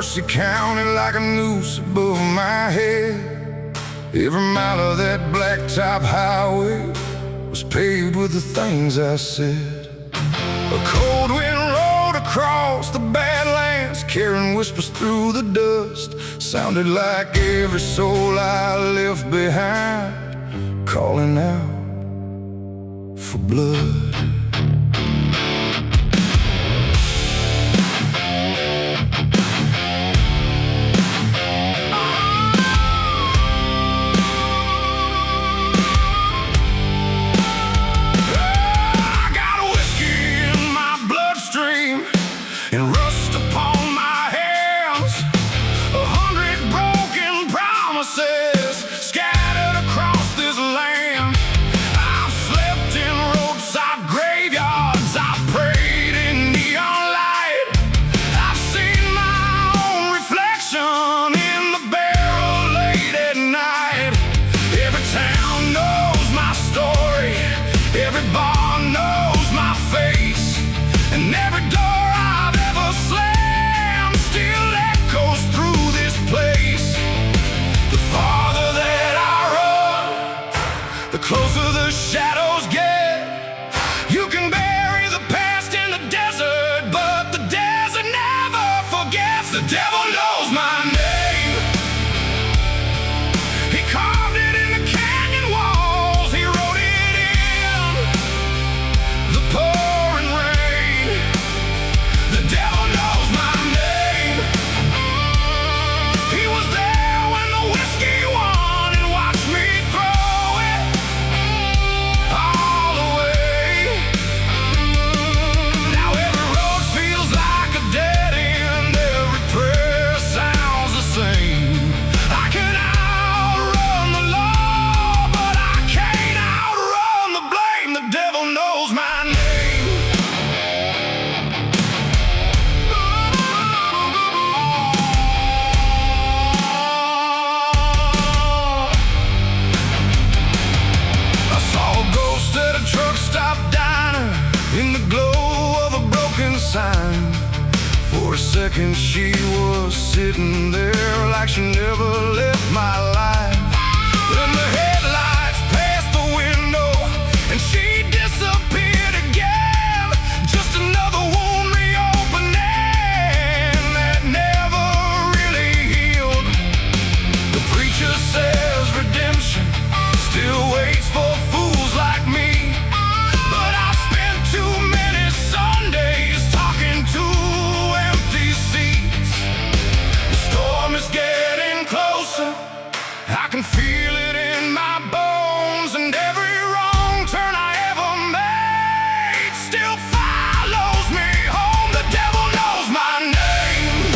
mercy counted like a noose above my head. Every mile of that blacktop highway was paved with the things I said. A cold wind rolled across the Badlands, carrying whispers through the dust. Sounded like every soul I left behind, calling out for blood. And rust upon my hands, 100 broken promises scattered across this land. I've slept in roadside graveyards, I've prayed in neon light. I've seen my own reflection in the barrel late at night. Every town knows my story, every bar knows my face, and every door slam still echoes through this place. The farther that I run, the closer the shadows get. You can bury the past in the desert, but the desert never forgets. The devil knows my name. He carved it in the canyon walls, he wrote it in the pouring rain. The devil knows my name. He was there when the whiskey won and watched me throw it all away. Now every road feels like a dead end, every prayer sounds the same. I can outrun the law, but I can't outrun the blame. The devil knows my name. Truck stop diner in the glow of a broken sign. For a second she was sitting there like she never left my life. Then the headlights passed the window and she disappeared again. Just another wound reopening that never really healed. The preacher says redemption still waits for fools like me. I can feel it in my bones, and every wrong turn I ever made still follows me home. The devil knows my name.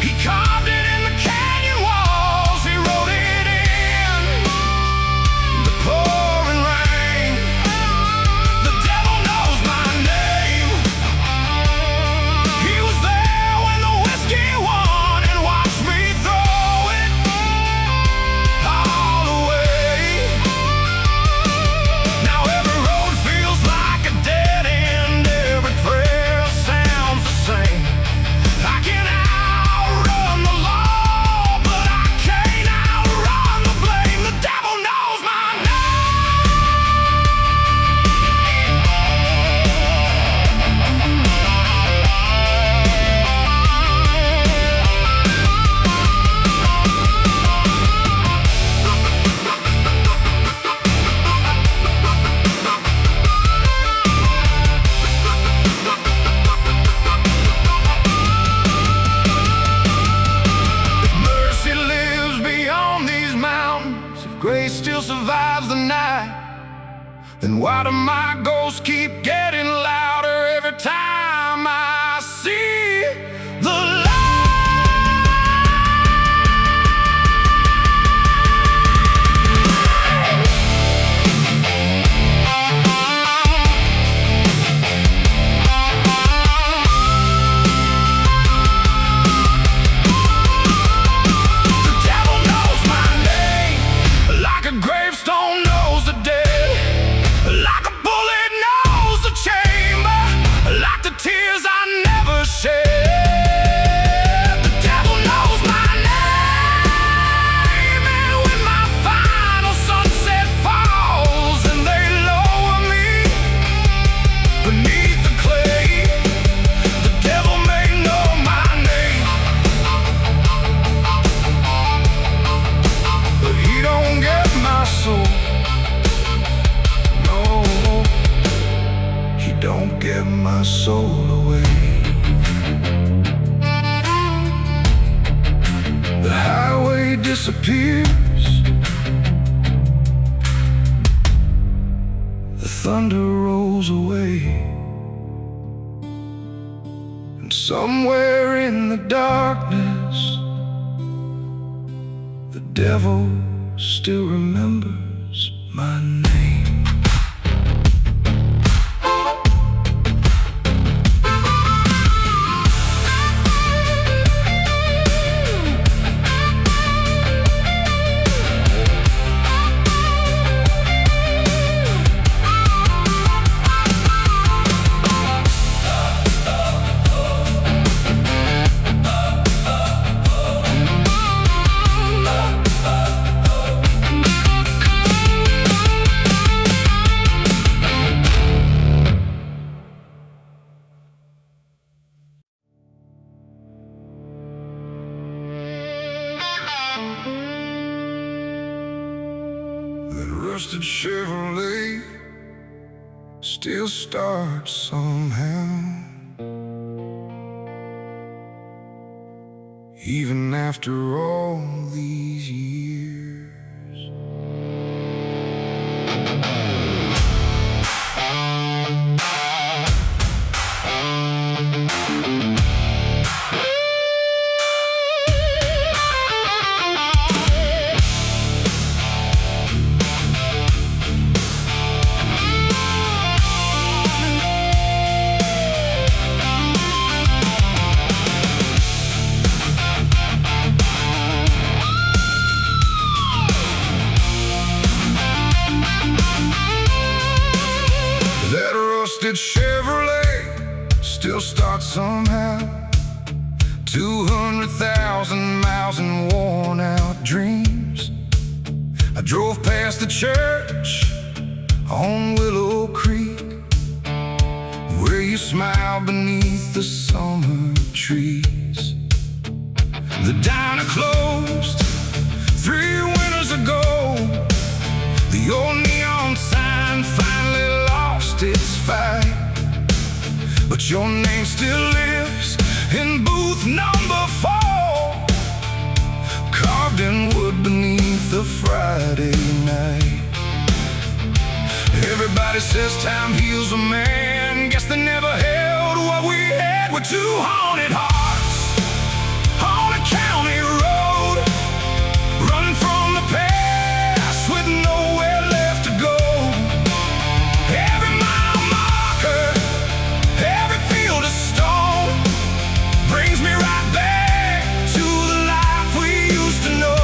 He carved it in the canyon walls, he wrote it in the pouring rain. The devil knows my name. He was there when the whiskey won and watched me throw it all away. Now every road feels like a dead end, every prayer sounds the same. I can outrun the law, but I can't outrun the blame. The devil knows my If mercy lives beyond these mountains, if grace still survives the night, then why do my ghosts keep getting louder every time I see the light? The devil knows my name, like a gravestone knows the dead, like a bullet knows the chest. don't get my soul away. The highway disappears, the thunder rolls away, and somewhere in the darkness, the devil still remembers my name. That rusted Chevrolet still starts somehow, even after all these years. That rusted Chevrolet still starts somehow. 200,000 miles and worn out dreams. I drove past the church on Willow Creek, where you smile beneath the summer trees. The diner closed 3 winters ago. The old neon sign finally lost its fight, but your name still lives in booth number 4, carved in wood beneath the Friday night. Everybody says time heals a man. Guess they never held what we had. We're 2 haunted hearts on a county road, running from the past with nowhere left to go. Every mile marker, every field of stone brings me right back to the life we used to know.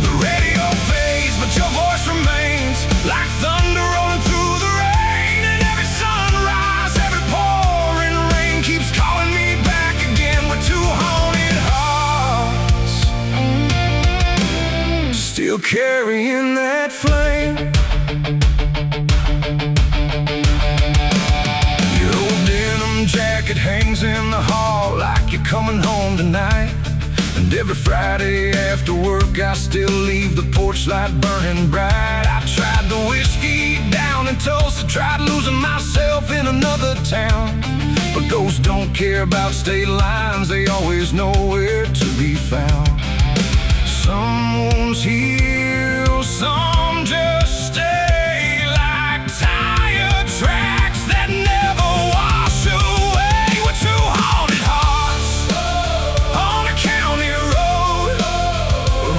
The radio fades, but your voice remains like thunder rolling through the rain. And every sunrise, every pouring rain keeps calling me back again. We're 2 haunted hearts, still carrying that flame. Your old denim jacket hangs in the hall like you're coming home tonight. And every Friday after work I still leave the porch light burning bright. I tried the whiskey down in Tulsa, tried losing myself in another town, but ghosts don't care about state lines, they always know where to be found. Some wounds heal, some just stay like tire tracks that never wash away. We're 2 haunted hearts on a county road,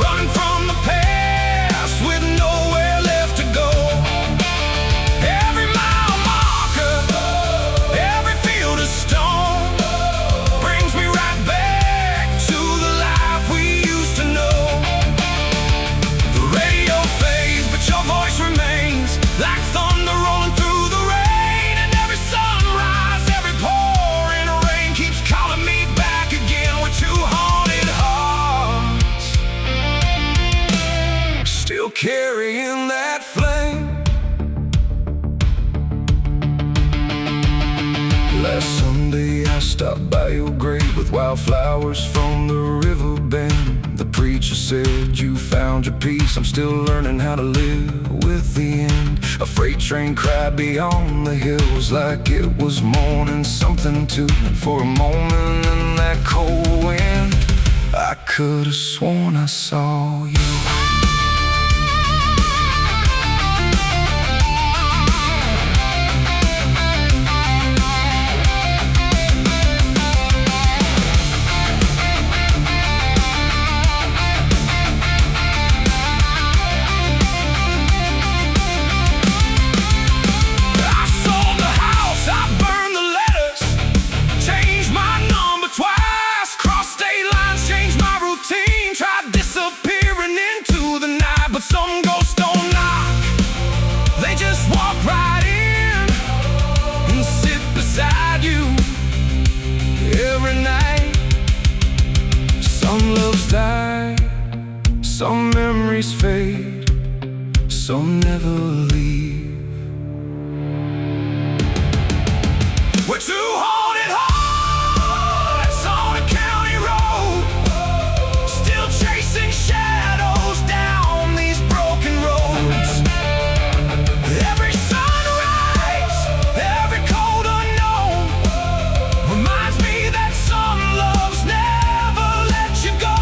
running from the past with nowhere left to go. Every mile marker, every field of stone brings me right back to the life we used to know. The radio fades, but your voice remains like thunder rolling through the rain. And every sunrise, every pouring rain keeps calling me back again. We're 2 haunted hearts, still carrying that flame. Last Sunday I stopped by your grave with wildflowers from the river bend. The preacher said you found your peace. I'm still learning how to live with the end. A freight train cried beyond the hills like it was mourning something too. And for a moment in that cold wind, I could have sworn I saw you. But some ghosts don't knock, they just walk right in and sit beside you every night. Some loves die, some memories fade, some never leave. We're two haunted hearts on a county road, still chasing shadows down broken roads. Every sunrise, every cold unknown reminds me that some loves never let you go.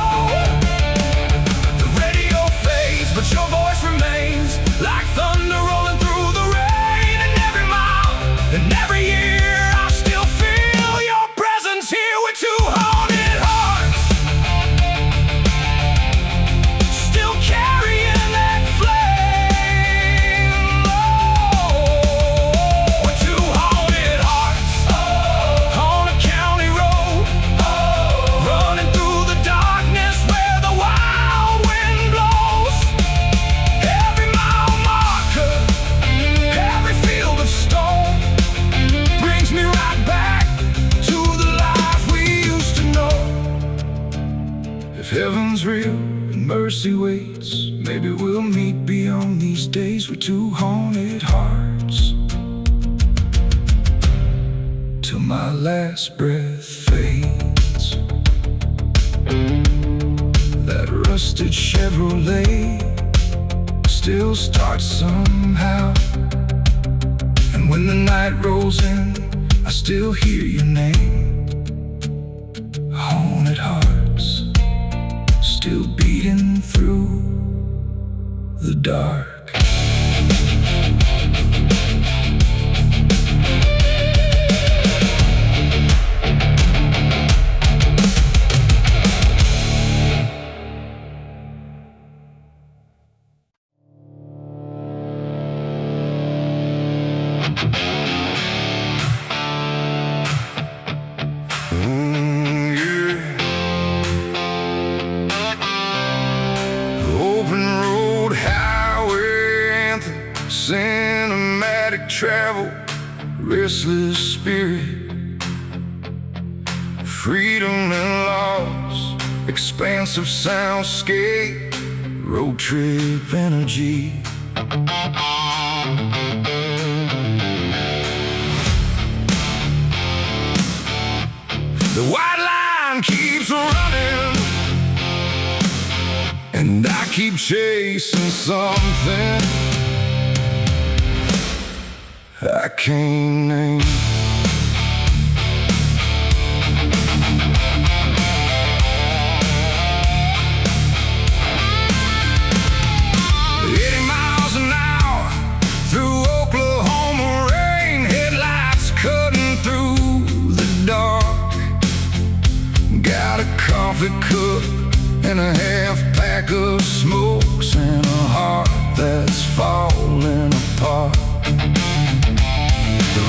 The radio fades, but your voice remains like thunder rolling through the rain. And every mile and every year I still feel your presence here. With two haunted hearts, still carrying heaven's real and mercy waits. Maybe we'll meet beyond these days. With two haunted hearts till my last breath fades. That rusted Chevrolet still starts somehow, and when the night rolls in, I still hear your name. Haunted hearts still beating through the dark. Cinematic travel, restless spirit, freedom and loss, expansive soundscape, road trip energy. The white line keeps running, and I keep chasing something I can't name. 80 miles an hour through Oklahoma rain, headlights cutting through the dark. Got a coffee cup and a half pack of smokes and a heart that's falling apart. The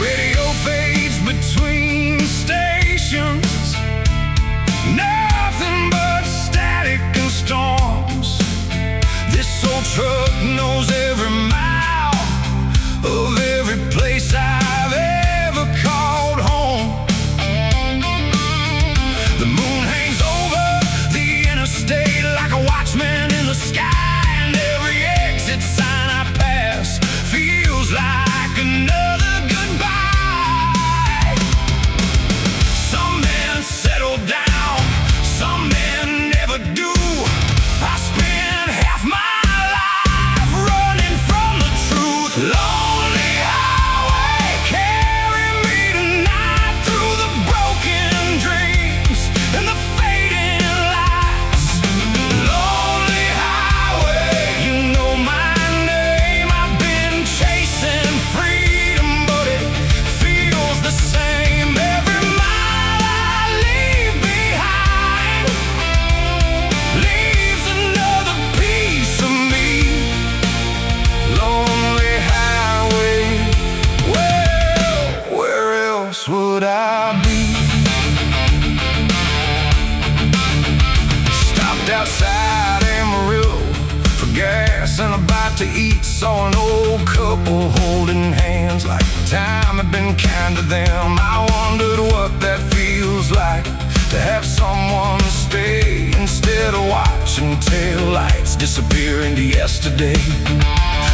else would I be? Stopped outside Amarillo for gas and a bite to eat. Saw an old couple holding hands like time had been kind to them. I wondered what that feels like, to have someone stay instead of watching tail lights disappear into yesterday.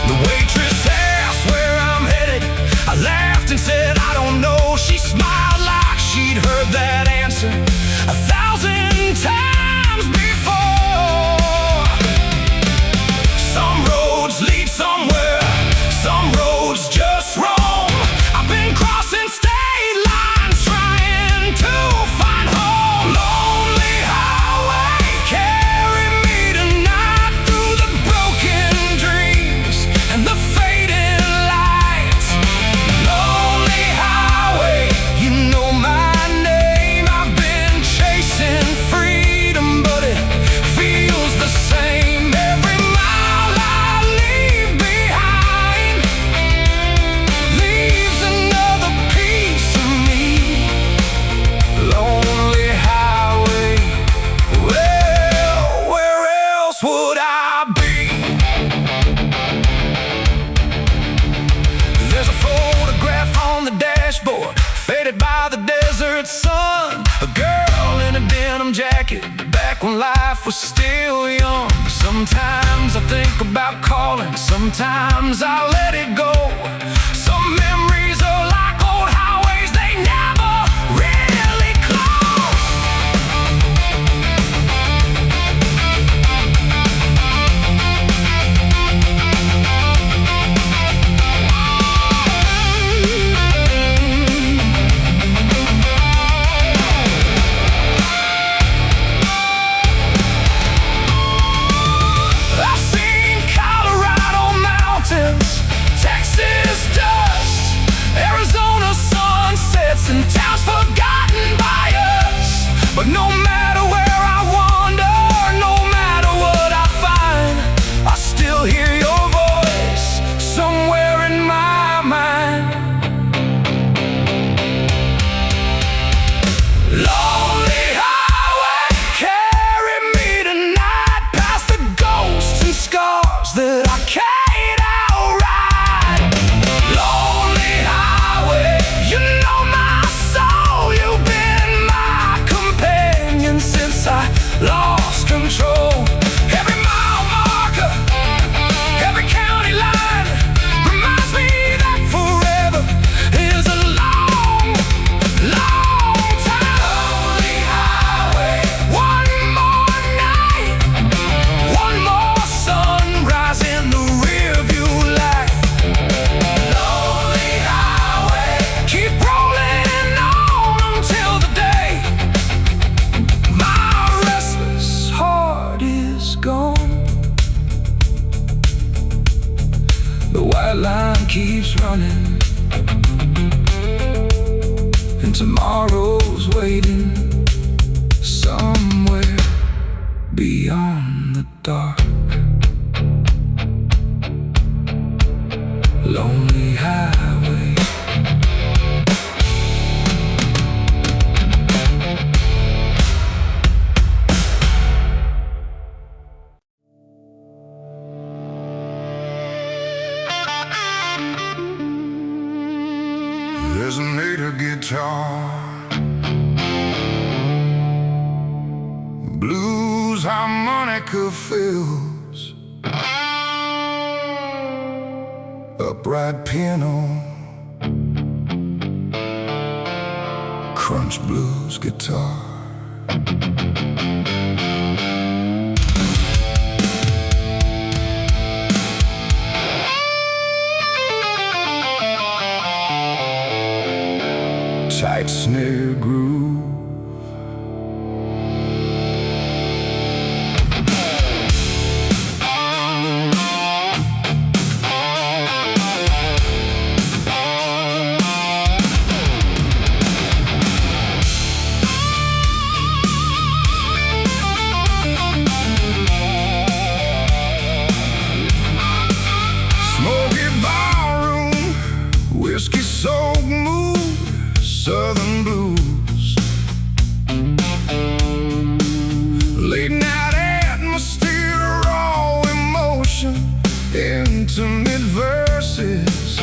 The waitress asked where I'm headed. I laughed and said I don't know. She smiled like she'd heard that answer 1,000 times before. Some roads lead somewhere, some roads just roam. I've been crossing state lines trying to find home. Lonely highway, carry me tonight through the broken dreams and the fading lights. Lonely highway, you know my name. I've been chasing freedom, but it feels the same. Every mile I leave behind leaves another piece of me. Lonely highway, well, where else would I be? There's a photograph on the dashboard, faded by the desert sun. A girl in a denim jacket, back when life was still young. Sometimes I think about calling, sometimes I let it go. Some memories are like old highways, they never really close. I've seen Colorado mountains, Texas dust, Arizona sunsets, and towns forgotten by us. But no matter where I wander, no matter what I find, I still hear your voice somewhere in my mind. Lonely highway, carry me tonight past the ghosts and scars that I can't outride. Lonely highway, you know my soul. You've been my companion since I lost control. Every mile marker, every county line reminds me that forever is a long, long time. Lonely highway, one more night, one more sunrise in the rearview light. Lonely highway, keep rolling on until the day my restless heart is gone. The white line keeps running, and tomorrow's waiting somewhere beyond the dark. Lonely highway. There's a native guitar, blues harmonica fills, upright piano, crunch blues guitar. Tight snare groove, Southern blues. Late night atmosphere, raw emotion, intimate verses.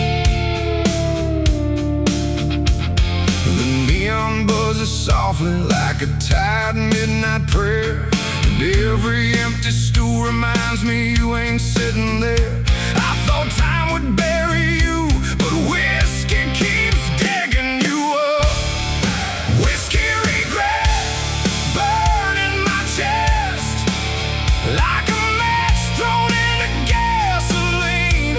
The neon buzzes softly like a tired midnight prayer, and every empty stool reminds me you ain't sitting there. I thought time would bury you, but whiskey keeps digging you up. Whiskey regret burning my chest like a match thrown into gasoline.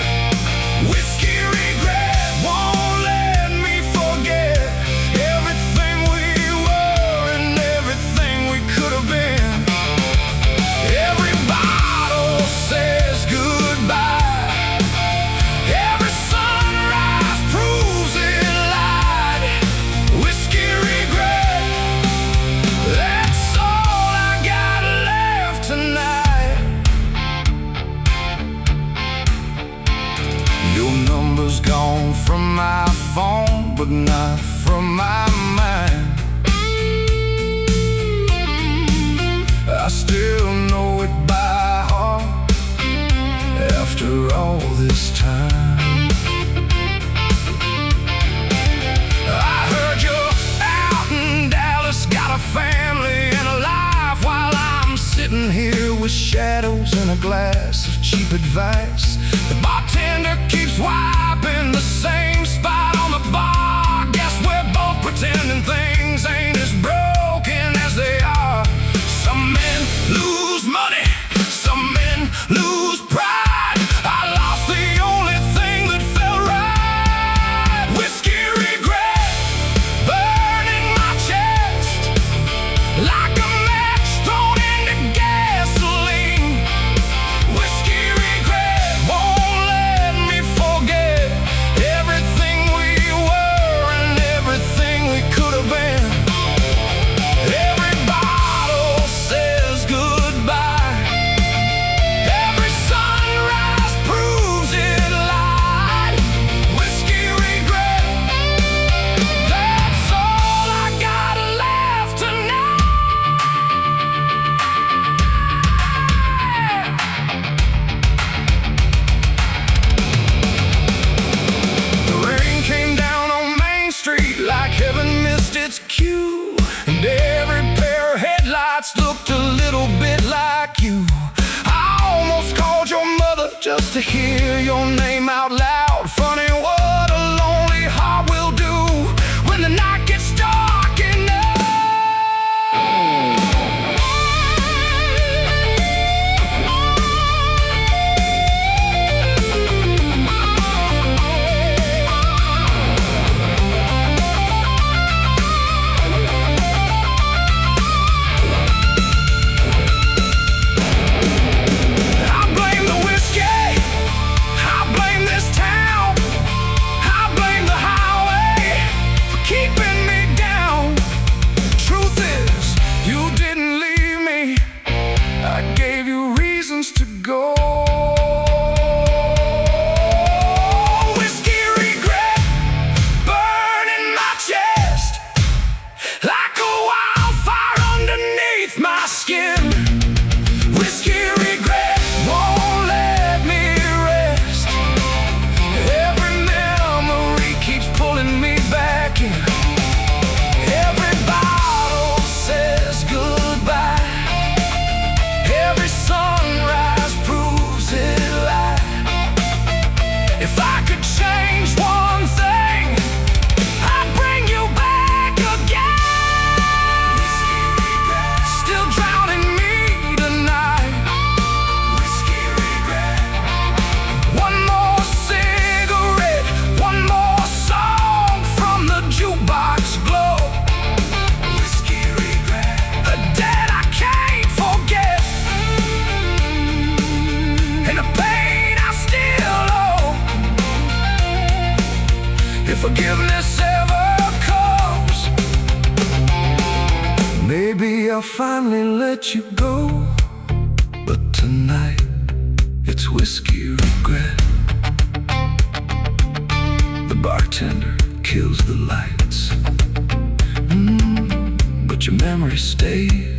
Whiskey regret won't let me forget everything we were and everything we could have been. Every bottle says goodbye. Gone from my phone, but not from my mind. I still know it by heart after all this time. I heard you're out in Dallas, got a family and a life, while I'm sitting here with shadows and a glass of cheap advice. The bartender keeps wiping the same spot on the bar. Guess we're both pretending things ain't as broken as they are. Some men lose money, some men lose pride. I lost the only thing that felt right. Whiskey regret burning my chest like a match thrown into gasoline. Whiskey regret won't let me forget everything we were and everything we could have been. Every bottle says goodbye. Every sunrise proves it lied. Whiskey regret, that's all I got left tonight. The rain came down on Main Street like heaven missed its cue, and every pair of headlights looked a little bit like you. I almost called your mother just to hear your name out loud. Funny what a lonely heart will do when the night gets dark enough. I blame the whiskey, I blame this town, I blame the highway for keeping me down. Truth is, you didn't leave me, I gave you reasons to go. Whiskey regret burning my chest like a wildfire underneath my skin. Whiskey regret won't let me rest. Every memory keeps pulling me back in. Every bottle says goodbye. Every sunrise proves it lied. If I could change one thing, I'd bring you back again. Still drowning me tonight. Whiskey regret. One more cigarette, one more song from the jukebox glow. Whiskey regret. A debt I can't forget, and a pain I still owe. If forgiveness ever comes, maybe I'll finally let you go. But tonight, it's whiskey regret. The bartender kills the lights. your memory stays.